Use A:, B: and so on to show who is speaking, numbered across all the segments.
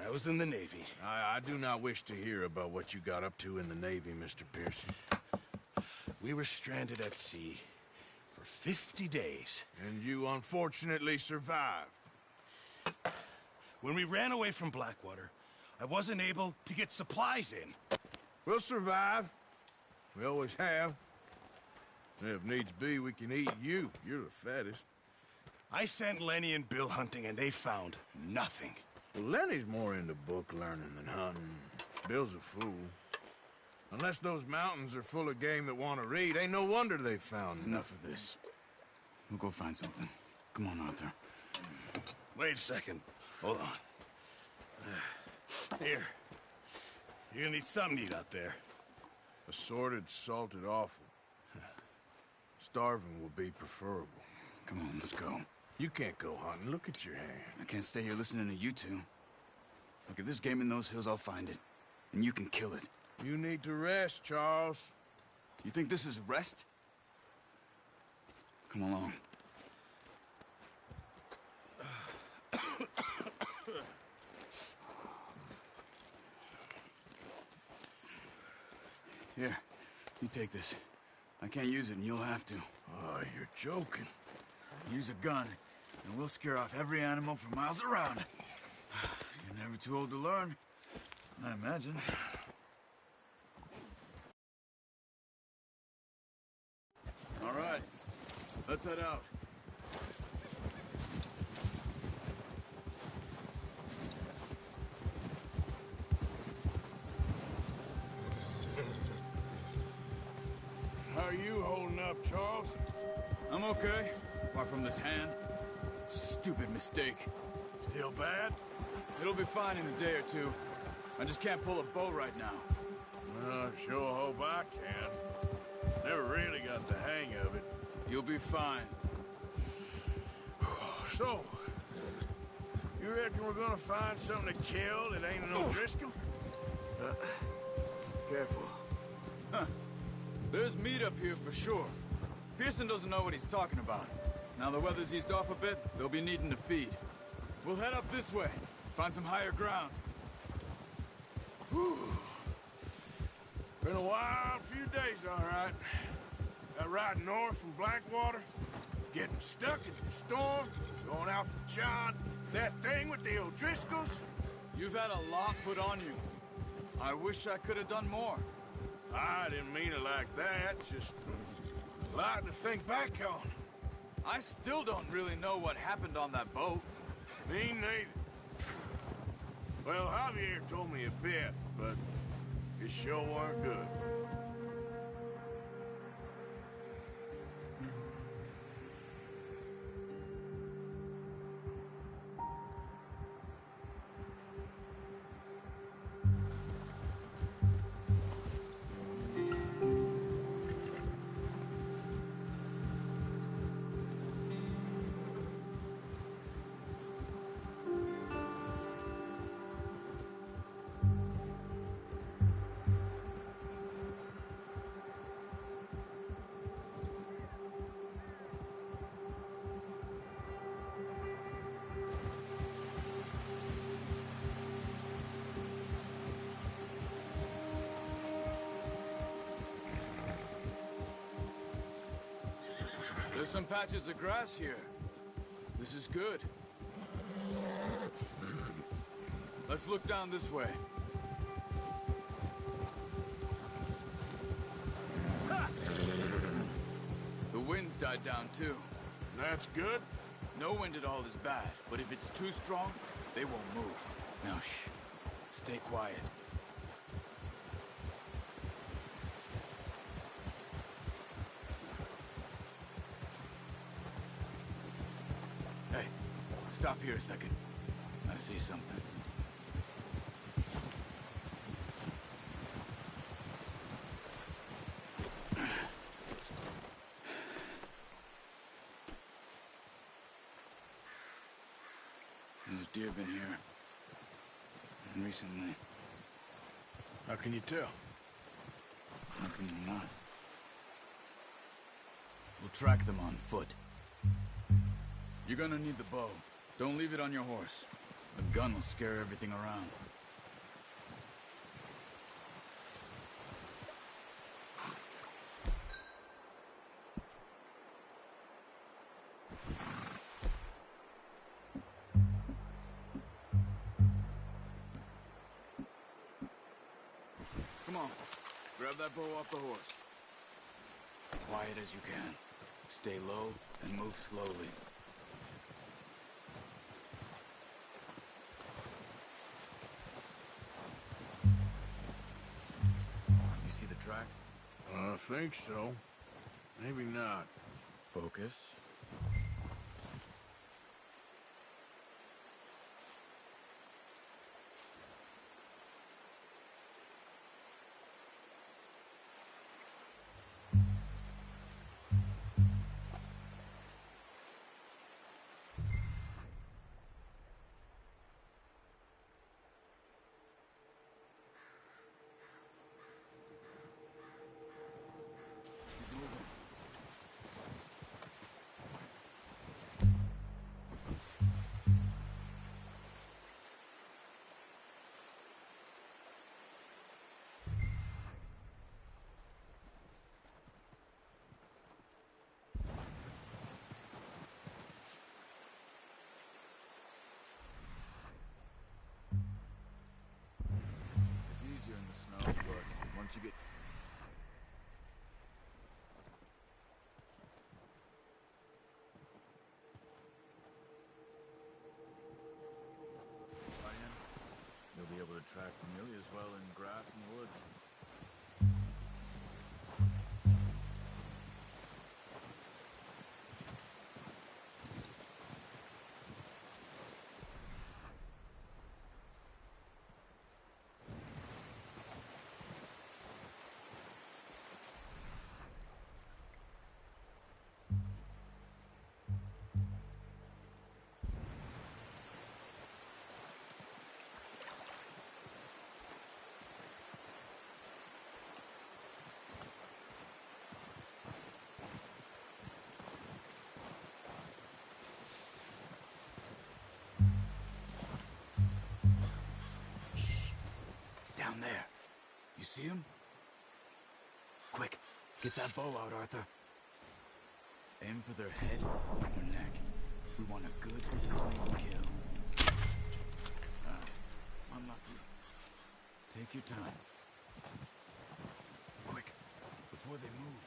A: I was in the Navy.
B: I do not wish to hear about what you got up to in the Navy, Mr. Pearson.
A: We were stranded at sea for 50 days.
B: And you unfortunately survived.
A: When we ran away from Blackwater, I wasn't able to get supplies in.
B: We'll survive. We always have. If needs be, we can eat you. You're the fattest.
A: I sent Lenny and Bill hunting, and they found nothing.
B: Well, Lenny's more into book learning than hunting. Bill's a fool. Unless those mountains are full of game that want to read, ain't no wonder they found
C: Enough of this. We'll go find something. Come on, Arthur.
A: Wait a second. Hold on. Here. You're gonna need something to eat out there.
B: Assorted, salted offal. Starving will be preferable.
C: Come on, let's go.
B: You can't go hunting. Look at your hand.
C: I can't stay here listening to you two. Look, if there's game in those hills, I'll find it. And you can kill it.
B: You need to rest, Charles.
C: You think this is rest? Come along. Here, you take this. I can't use it, and you'll have to.
B: Oh, you're joking.
C: Use a gun, and we'll scare off every animal for miles around. You're never too old to learn, I imagine. All right, let's head out.
B: How are you holding up, Charles?
C: I'm okay, apart from this hand. Stupid mistake.
B: Still bad?
C: It'll be fine in a day or two. I just can't pull a bow right now.
B: I sure hope I can. Never really got the hang of it.
C: You'll be fine.
B: So, you reckon we're gonna find something to kill that ain't an O'Driscoll?
C: Careful. Huh. There's meat up here for sure. Pearson doesn't know what he's talking about. Now the weather's eased off a bit, they'll be needing to feed. We'll head up this way, find some higher ground.
B: Been a wild few days, all right. That ride north from Blackwater, getting stuck in the storm, going out for John, that thing with the O'Driscolls.
C: You've had a lot put on you. I wish I could have done more.
B: I didn't mean it like that, just a lot to think back on.
C: I still don't really know what happened on that boat.
B: Me neither. Well, Javier told me a bit, but it sure weren't good.
C: There's some patches of grass here. This is good. Let's look down this way. Ha! The wind's died down too.
B: That's good.
C: No wind at all is bad, but if it's too strong, they won't move. Now shh. Stay quiet. Hey, stop here a second. I see something. There's deer been here. Recently.
B: How can you tell?
C: How can you not? We'll track them on foot. You're gonna need the bow. Don't leave it on your horse. A gun will scare everything around. Come on. Grab that bow off the horse. Quiet as you can. Stay low and move slowly. You see the tracks?
B: I think so. Maybe not.
C: Focus. It's easier in the snow, but once you get... You'll be able to track nearly as well in grass and woods. Down there. You see him? Quick, get that bow out, Arthur. Aim for their head or neck. We want a good, clean kill. Unlucky. Take your time. Quick, before they move.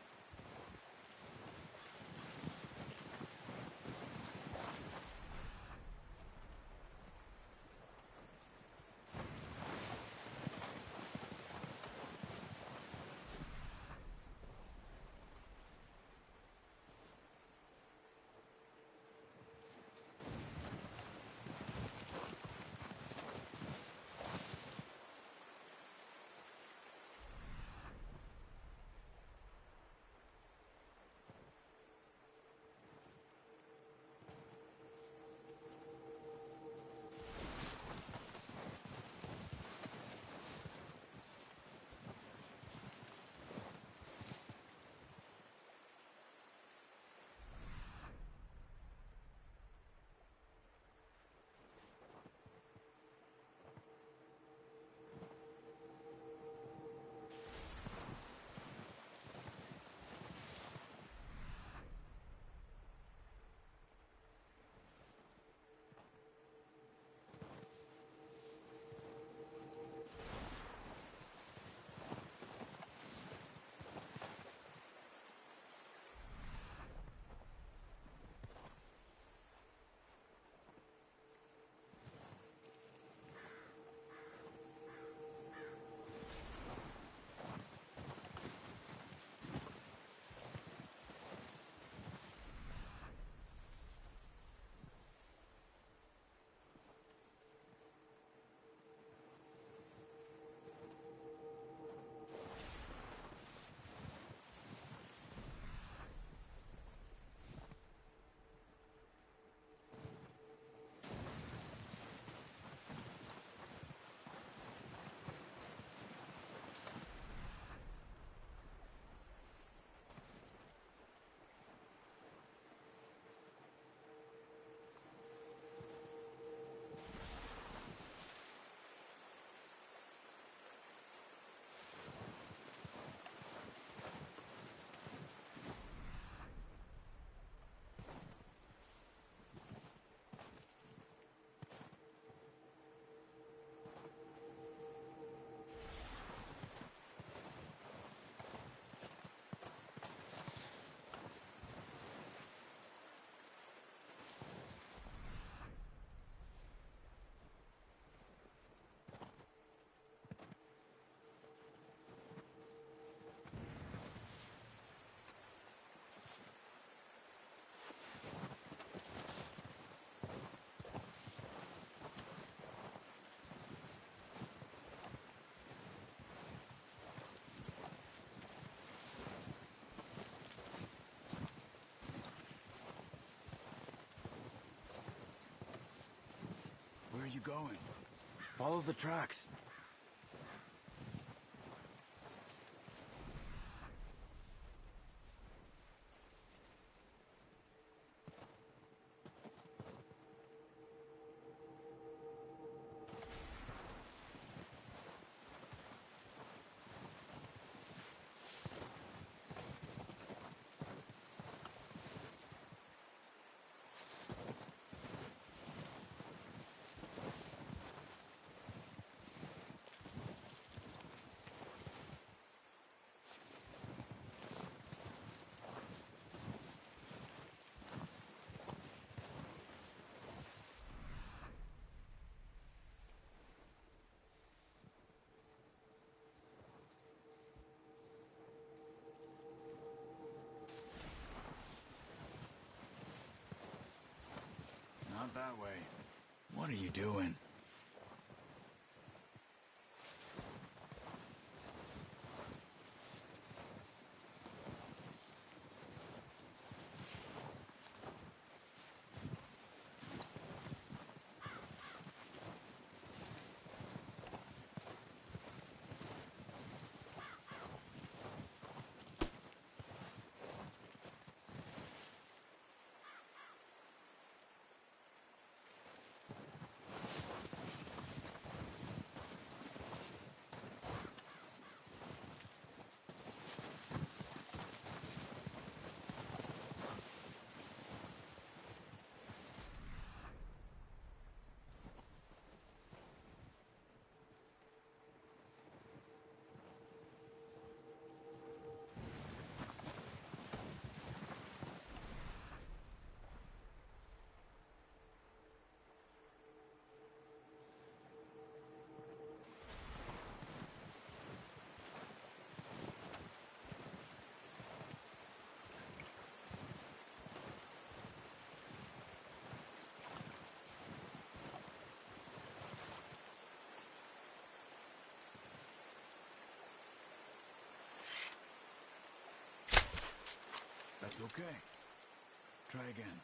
C: Follow the tracks. Not that way. What are you doing? That's okay. Try again.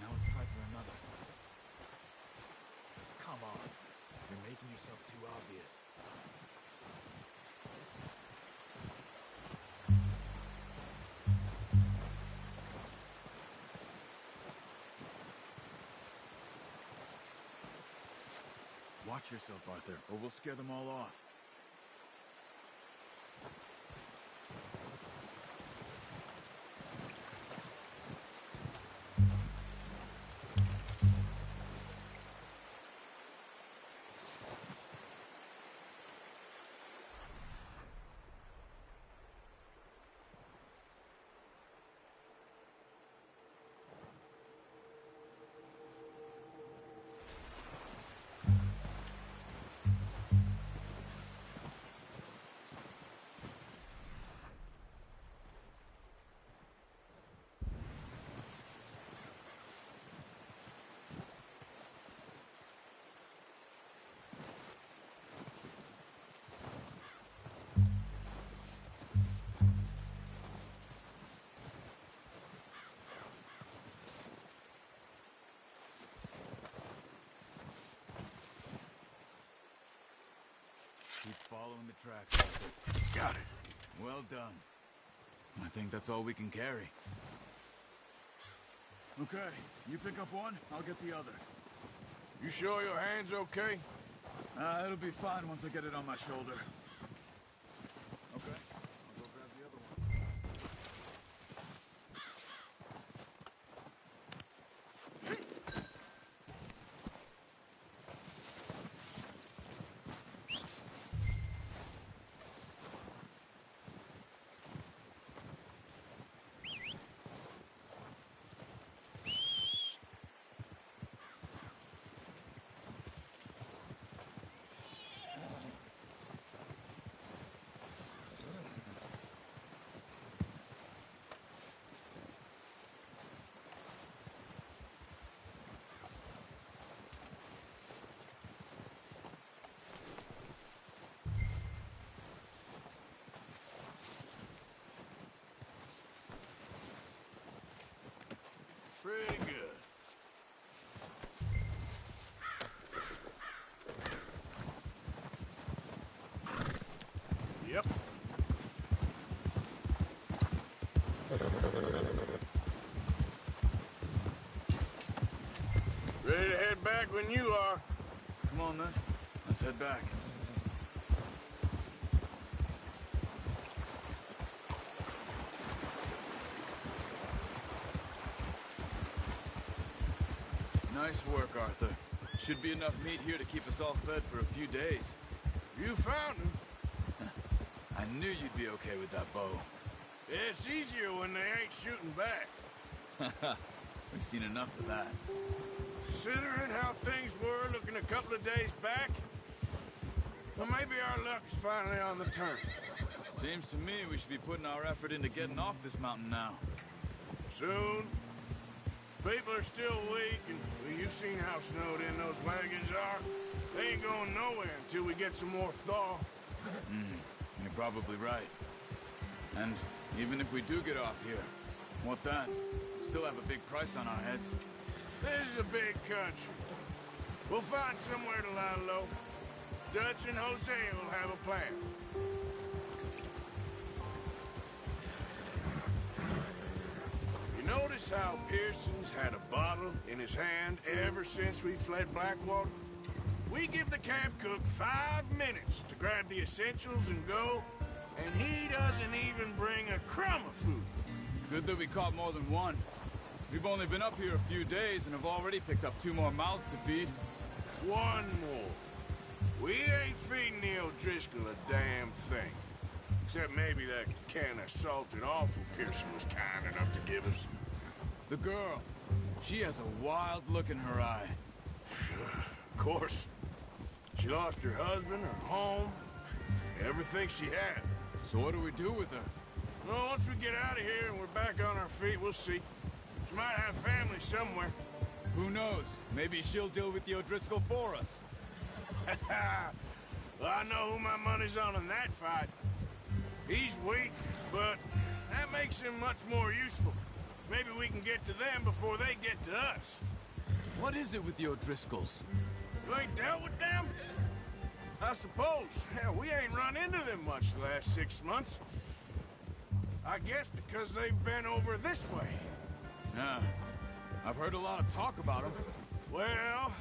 C: Now let's try for another.
B: Come on. You're making yourself too obvious.
C: Watch yourself, Arthur, or we'll scare them all off. Keep following the tracks, Arthur.
B: Got it.
C: Well done. I think that's all we can carry. Okay, you pick up one, I'll get the other.
B: You sure your hand's okay?
C: It'll be fine once I get it on my shoulder.
B: Yep. Ready to head back when you are.
C: Come on, then. Let's head back. Nice work, Arthur. Should be enough meat here to keep us all fed for a few days.
B: You found him.
C: I knew you'd be okay with that bow.
B: It's easier when they ain't shooting back.
C: We've seen enough of that.
B: Considering how things were looking a couple of days back, well, maybe our luck is finally on the turn.
C: Seems to me we should be putting our effort into getting off this mountain now.
B: Soon. People are still weak, and well, you've seen how snowed in those wagons are. They ain't going nowhere until we get some more thaw.
C: You're probably right. And even if we do get off here, what then? Still have a big price on our heads.
B: This is a big country. We'll find somewhere to lie low. Dutch and Hosea will have a plan. You notice how Pearson's had a bottle in his hand ever since we fled Blackwater? We give the camp cook 5 minutes to grab the essentials and go, and he doesn't even bring a crumb of food.
C: Good that we caught more than one. We've only been up here a few days and have already picked up 2 more mouths to feed.
B: One more. We ain't feeding the O'Driscoll a damn thing. Except maybe that can of salted offal Pearson was kind enough to give us.
C: The girl, she has a wild look in her eye.
B: Of course. She lost her husband, her home, everything she had.
C: So what do we do with her?
B: Well, once we get out of here and we're back on our feet, we'll see. She might have family somewhere.
C: Who knows? Maybe she'll deal with the O'Driscoll for us.
B: Well, I know who my money's on in that fight. He's weak, but that makes him much more useful. Maybe we can get to them before they get to us.
C: What is it with the O'Driscolls?
B: You ain't dealt with them? I suppose. Hell, we ain't run into them much the last 6 months. I guess because they've been over this way.
C: Yeah. I've heard a lot of talk about them.
B: Well,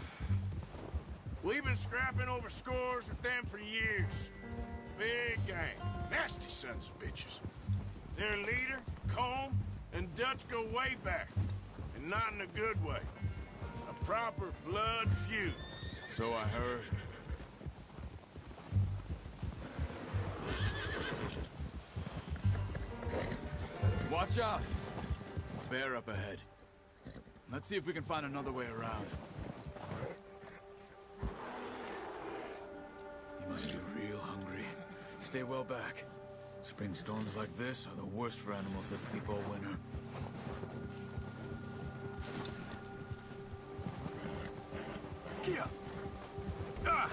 B: we've been scrapping over scores with them for years. Big gang. Nasty sons of bitches. Their leader, Colm, and Dutch go way back. And not in a good way. A proper blood feud.
C: So I heard. Watch out! Bear up ahead. Let's see if we can find another way around. He must be real hungry. Stay well back. Spring storms like this are the worst for animals that sleep all winter.
B: Kia! Ah!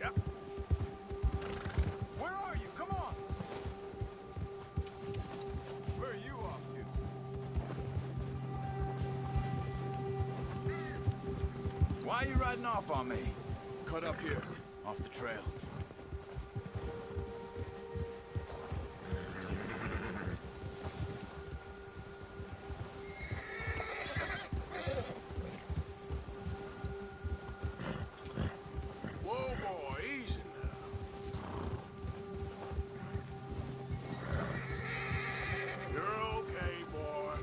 B: Yep.
C: Where are you? Come on! Where are you off to? Why are you riding off on me? Cut up here, off the trail.
B: Whoa, boy, easy now. You're okay, boy.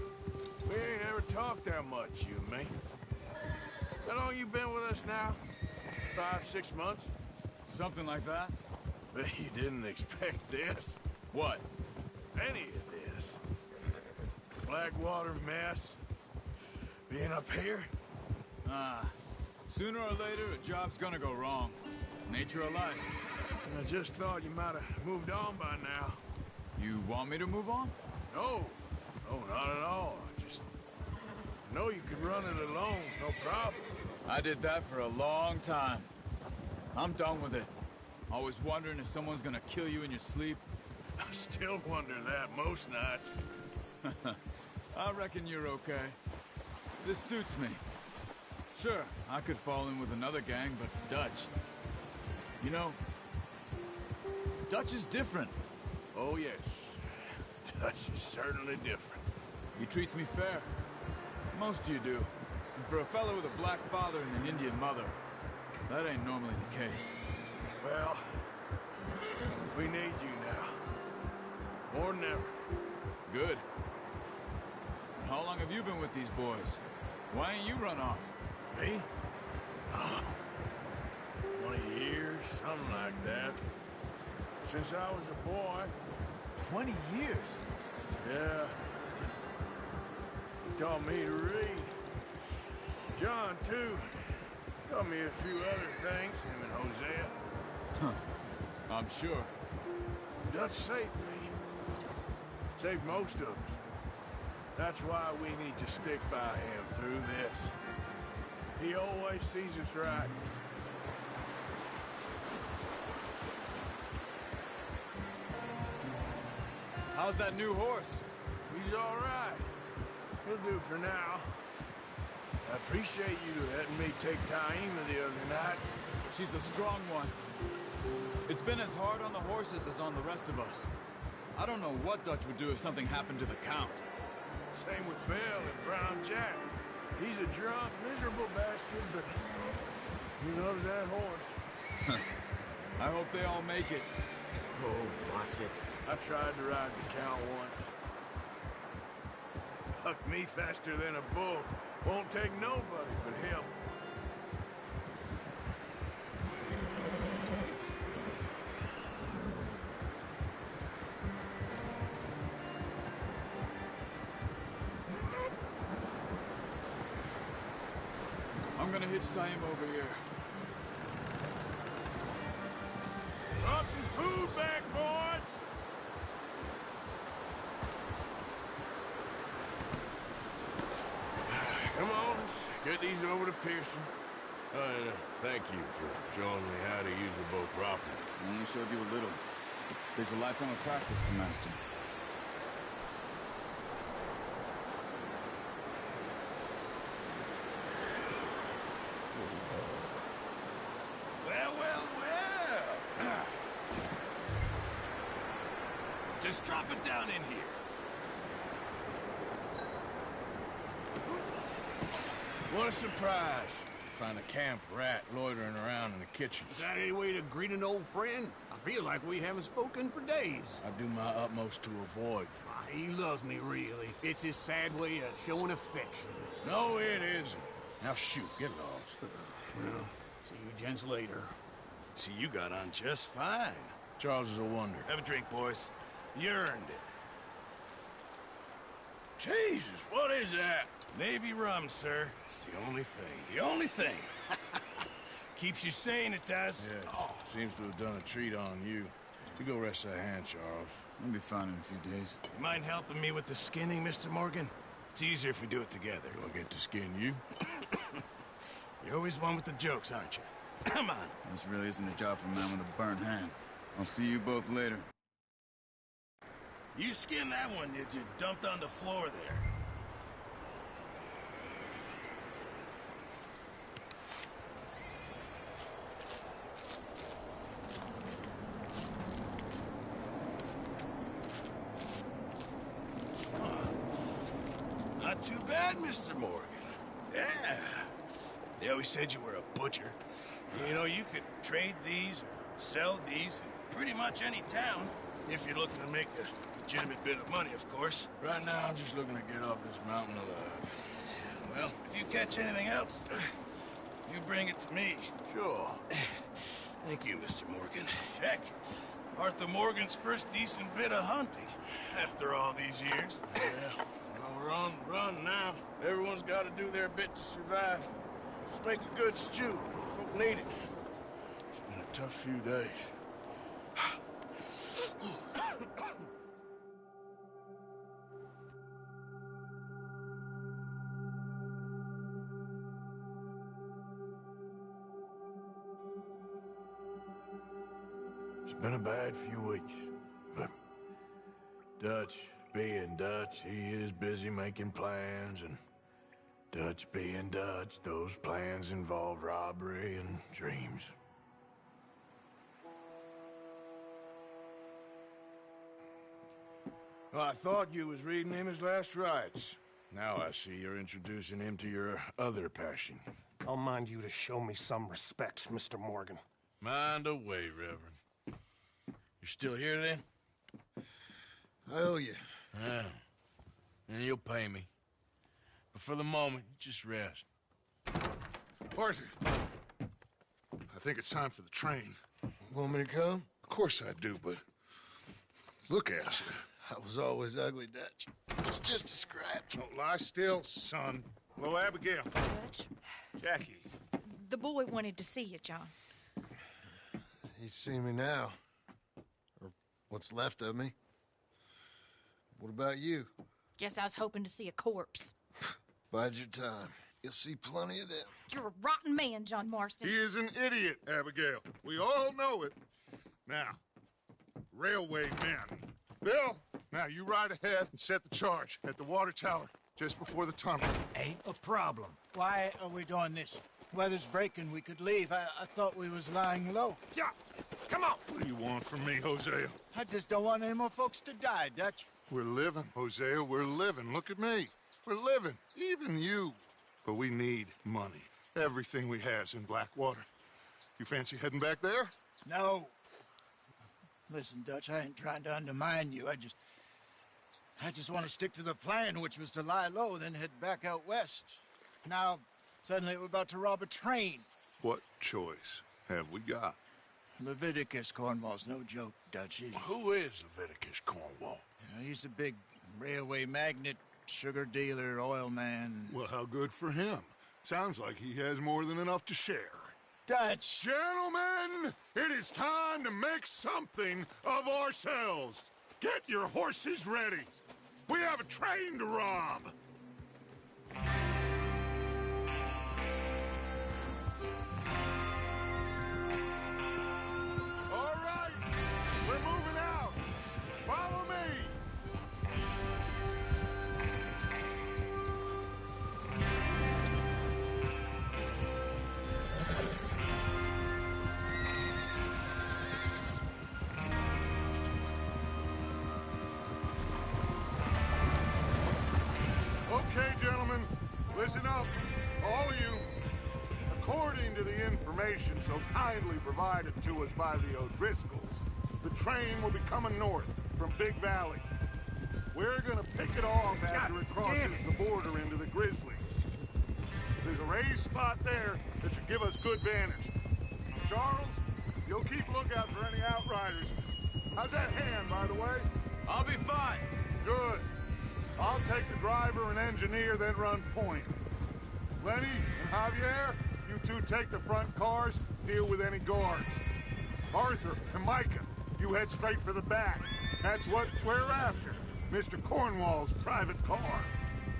B: We ain't ever talked that much, you and me. How long you been with us now? 5, 6 months?
C: Something like that?
B: Bet you didn't expect this.
C: What?
B: Any of this. Blackwater mess. Being up here?
C: Sooner or later, a job's gonna go wrong. Nature of life.
B: I just thought you might have moved on by now.
C: You want me to move on?
B: No. No, not at all. I just know you could run it alone, no problem.
C: I did that for a long time. I'm done with it. Always wondering if someone's gonna kill you in your sleep.
B: I still wonder that most nights.
C: I reckon you're okay. This suits me. Sure, I could fall in with another gang, but Dutch... You know, Dutch is different.
B: Oh, yes. Dutch is certainly different.
C: He treats me fair. Most of you do. And for a fellow with a black father and an Indian mother, that ain't normally the case.
B: Well, we need you now. More than ever.
C: Good. And how long have you been with these boys? Why ain't you run off?
B: Me? 20 years, something like that. Since I was a boy.
C: 20 years?
B: Yeah. He taught me to read. John, too. Taught me a few other things, him and Hosea.
C: Huh. I'm sure.
B: Dutch saved me. Saved most of us. That's why we need to stick by him through this. He always sees us right.
C: How's that new horse?
B: He's all right. He'll do for now. I appreciate you letting me take Taima the other night.
C: She's a strong one. It's been as hard on the horses as on the rest of us. I don't know what Dutch would do if something happened to the Count.
B: Same with Bill and Brown Jack. He's a drunk, miserable bastard, but he loves that horse.
C: I hope they all make it.
D: Oh, watch it.
B: I tried to ride the Count once. Hucked me faster than a bull. Won't take nobody but him.
C: I'm gonna hitch Taima over here.
B: Brought some food back, boys! Come on, let's get these over to Pearson. And thank you for showing me how to use the boat properly.
C: I only showed you a little. Takes a lifetime of practice to master.
A: Well, well, well. Just drop it down in here.
B: What a surprise. Find a camp rat loitering around in the kitchen.
D: Is that any way to greet an old friend? I feel like we haven't spoken for days.
B: I do my utmost to avoid.
D: He loves me, really. It's his sad way of showing affection.
B: No, it isn't. Now shoot, get lost.
D: Well, see you gents later.
A: See, you got on just fine.
B: Charles is a wonder.
A: Have a drink, boys. You earned it.
B: Jesus, what is that?
A: Navy rum, sir. It's the only thing. The only thing. Keeps you sane, it does.
B: Yeah, seems to have done a treat on you. You go rest that hand, Charles.
C: I'll be fine in a few days.
A: You mind helping me with the skinning, Mr. Morgan? It's easier if we do it together.
B: Do I get to skin you?
A: You're always one with the jokes, aren't you? Come on.
C: This really isn't a job for a man with a burnt hand. I'll see you both later.
A: You skinned that one you dumped on the floor there. Not too bad, Mr. Morgan. Yeah. They always said you were a butcher. You know, you could trade these or sell these in pretty much any town, if you're looking to make a legitimate bit of money, of course.
B: Right now, I'm just looking to get off this mountain alive.
A: Well, if you catch anything else, you bring it to me.
B: Sure.
A: Thank you, Mr. Morgan. Heck, Arthur Morgan's first decent bit of hunting after all these years.
B: Yeah. Well, run now. Everyone's got to do their bit to survive. Just make a good stew. Folk need it. It's been a tough few days. It's been a bad few weeks, but Dutch, being Dutch, he is busy making plans and Dutch being Dutch, those plans involved robbery and dreams. Well, I thought you was reading him his last rites. Now I see you're introducing him to your other passion.
E: I'll mind you to show me some respect, Mr. Morgan.
B: Mind away, Reverend. You still here, then?
A: I owe you.
B: Yeah. And you'll pay me. But for the moment, just rest.
F: Arthur, I think it's time for the train.
A: Want me to come?
F: Of course I do, but look at you.
A: I was always ugly, Dutch. It's just a scratch.
F: Don't lie still, son. Hello, Abigail.
G: Dutch,
F: Jackie.
G: the boy wanted to see you, John.
A: He's seen me now. Or what's left of me. What about you?
G: Guess I was hoping to see a corpse.
A: Bide your time. You'll see plenty of them.
G: You're a rotten man, John Marston.
F: He is an idiot, Abigail. We all know it. Now, railway men. Bill, now you ride ahead and set the charge at the water tower just before the tunnel.
H: Ain't a problem. Why are we doing this? Weather's breaking. We could leave. I thought we was lying low.
F: Yeah, come on. What do you want from me, Hosea?
H: I just don't want any more folks to die, Dutch.
F: We're living, Hosea. We're living. Look at me. We're living. Even you. But we need money. Everything we has in Blackwater. You fancy heading back there?
H: No. Listen, Dutch, I ain't trying to undermine you. I just want to stick to the plan, which was to lie low, then head back out west. Now, suddenly we're about to rob a train.
F: What choice have we got?
H: Leviticus Cornwall's no joke, Dutch.
B: Who is Leviticus Cornwall?
H: He's a big railway magnate, sugar dealer, oil man.
F: Well, how good for him. Sounds like he has more than enough to share.
H: Dutch!
F: Gentlemen, it is time to make something of ourselves. Get your horses ready. We have a train to rob. All right, we're moving out. Follow me. Okay, gentlemen, listen up, all of you. According to the information so kindly provided to us by the O'Driscolls, the train will be coming north from Big Valley. We're gonna pick it off after it crosses the border into the Grizzlies. There's a raised spot there that should give us good vantage. Charles, you'll keep lookout for any outriders. How's that hand, by the way?
C: I'll be fine.
F: Good. I'll take the driver and engineer, then run point. Lenny and Javier, you two take the front cars, deal with any guards. Arthur and Micah, you head straight for the back. That's what we're after. Mr. Cornwall's private car.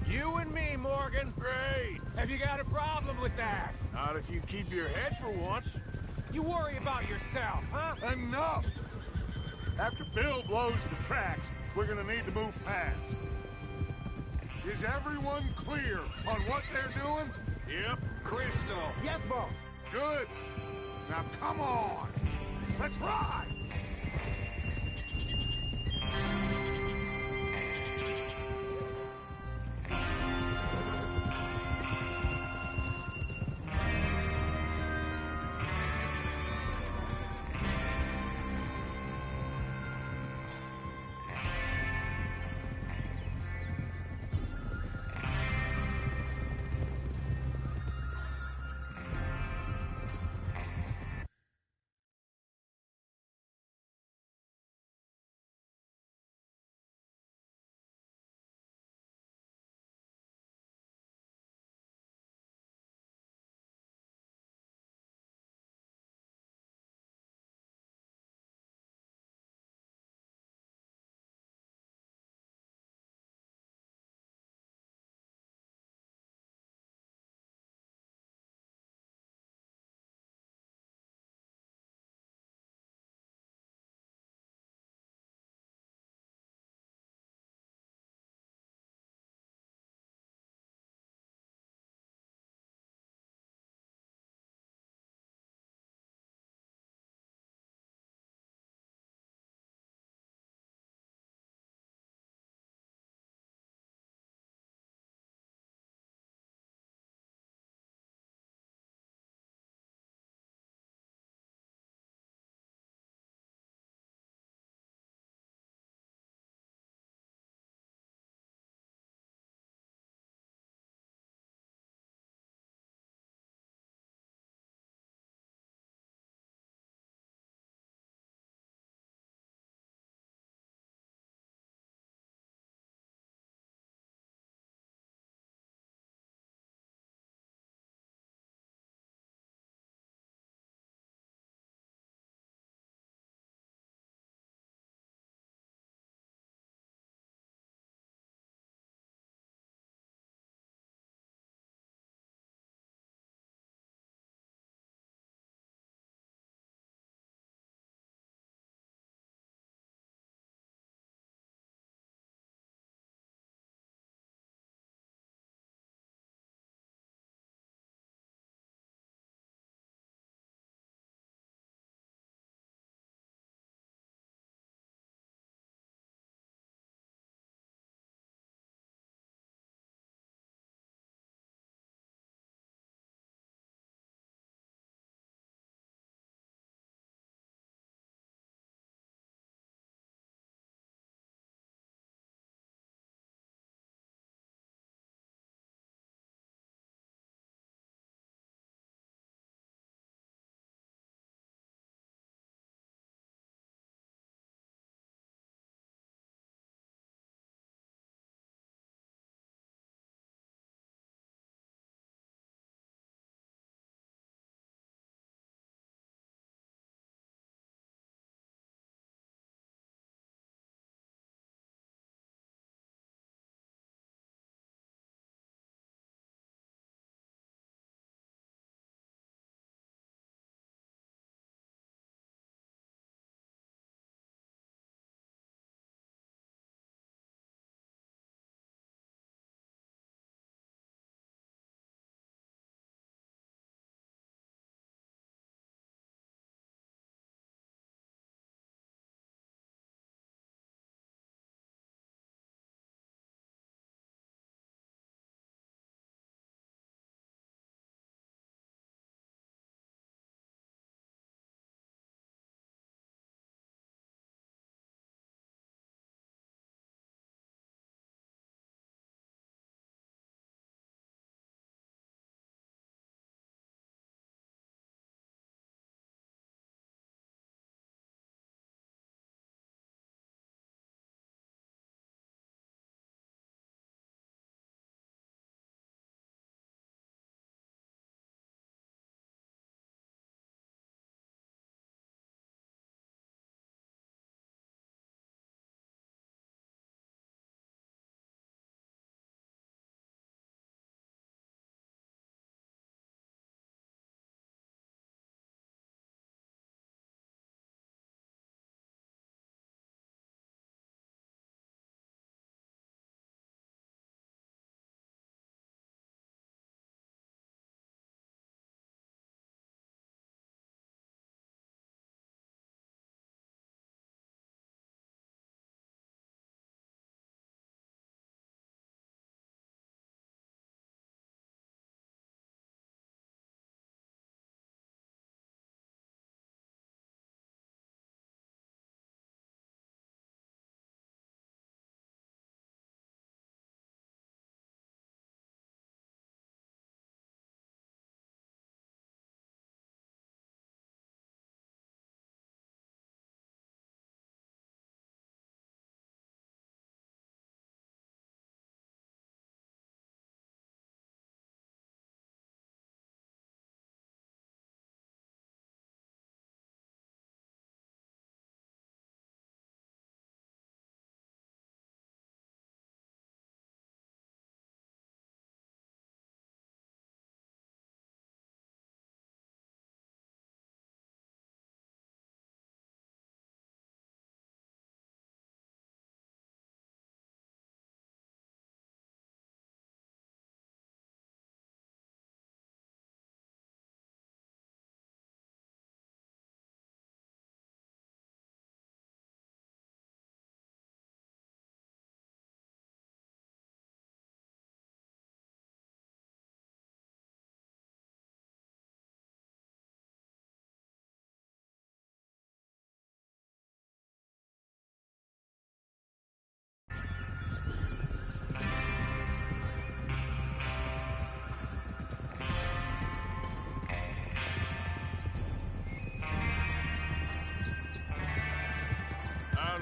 D: You and me, Morgan.
B: Great.
D: Have you got a problem with that?
B: Not if you keep your head for once.
D: You worry about yourself, huh?
F: Enough! After Bill blows the tracks, we're gonna need to move fast. Is everyone clear on what they're doing?
B: Yep.
D: Crystal.
H: Yes, boss.
F: Good. Now come on. Let's ride.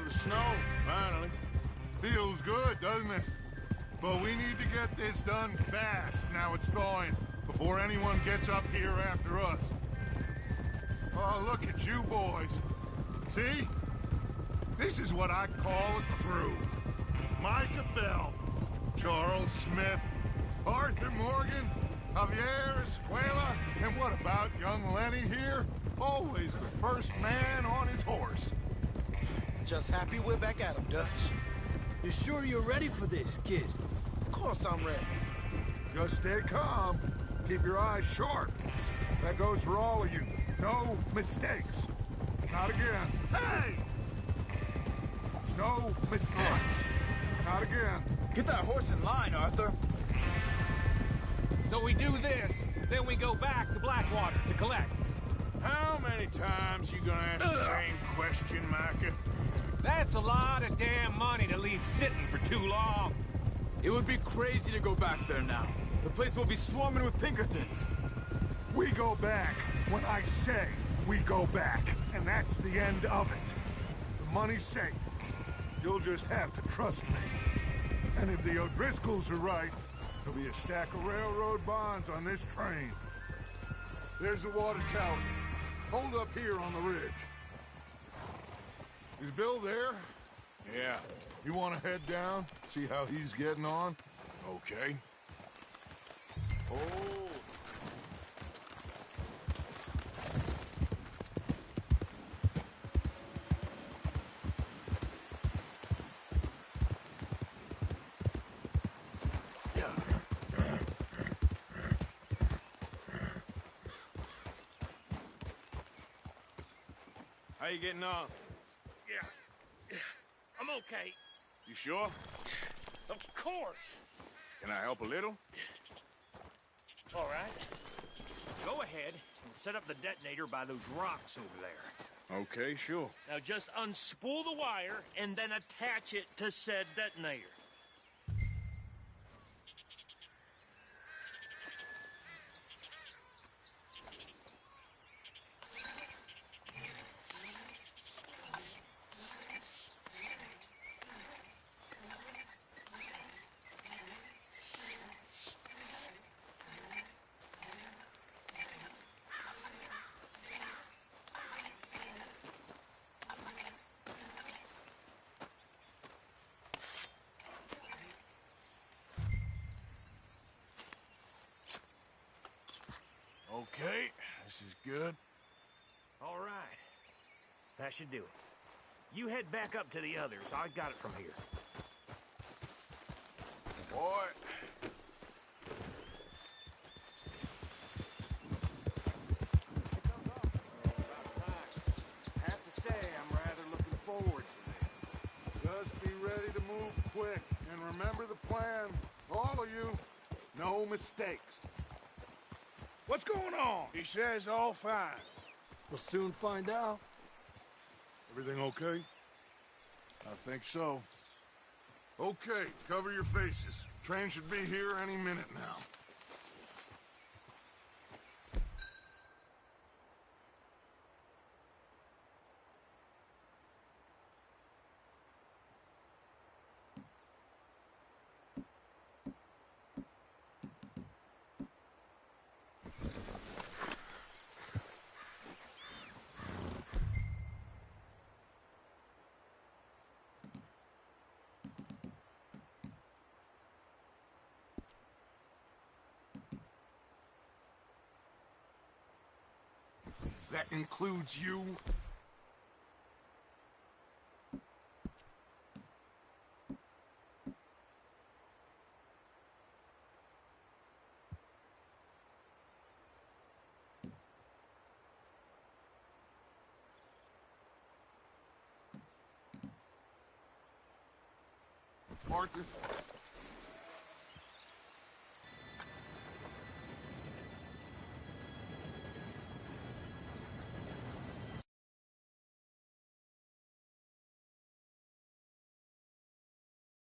B: of the snow, finally.
F: Feels good, doesn't it? But we need to get this done fast, now it's thawing, before anyone gets up here after us. Oh, look at you boys. See? This is what I call a crew. Micah Bell, Charles Smith, Arthur Morgan, Javier Escuela, and what about young Lenny here? Always the first man on his horse.
I: Just happy we're back at him, Dutch.
D: You sure you're ready for this, kid?
I: Of course I'm ready.
F: Just stay calm. Keep your eyes sharp. That goes for all of you. No mistakes. Not again. Hey! No mistakes. Not again.
C: Get that horse in line, Arthur.
D: So we do this, then we go back to Blackwater to collect.
B: How many times you gonna ask the same question, Micah?
D: That's a lot of damn money to leave sitting for too long.
C: It would be crazy to go back there now. The place will be swarming with Pinkertons.
F: We go back when I say we go back. And that's the end of it. The money's safe. You'll just have to trust me. And if the O'Driscolls are right, there'll be a stack of railroad bonds on this train. There's the water tower. Hold up here on the ridge. Is Bill there?
B: Yeah,
F: You want to head down, see how he's getting on?
B: okay. Oh. How you getting on?
J: Yeah. I'm okay.
B: You sure?
J: Of course.
B: Can I help a little?
J: All right. Go ahead and set up the detonator by those rocks over there.
B: Okay, sure.
J: Now just unspool the wire and then attach it to said detonator.
B: Okay, this is good.
J: All right. That should do it. You head back up to the others. I got it from here.
B: Boy.
F: I have to say, I'm rather looking forward to this. Just be ready to move quick, and remember the plan. All of you, no mistakes. What's going on?
B: He says all fine.
D: We'll soon find out.
F: Everything okay?
B: I think so.
F: Okay, cover your faces. Train should be here any minute now. That includes you? Arthur,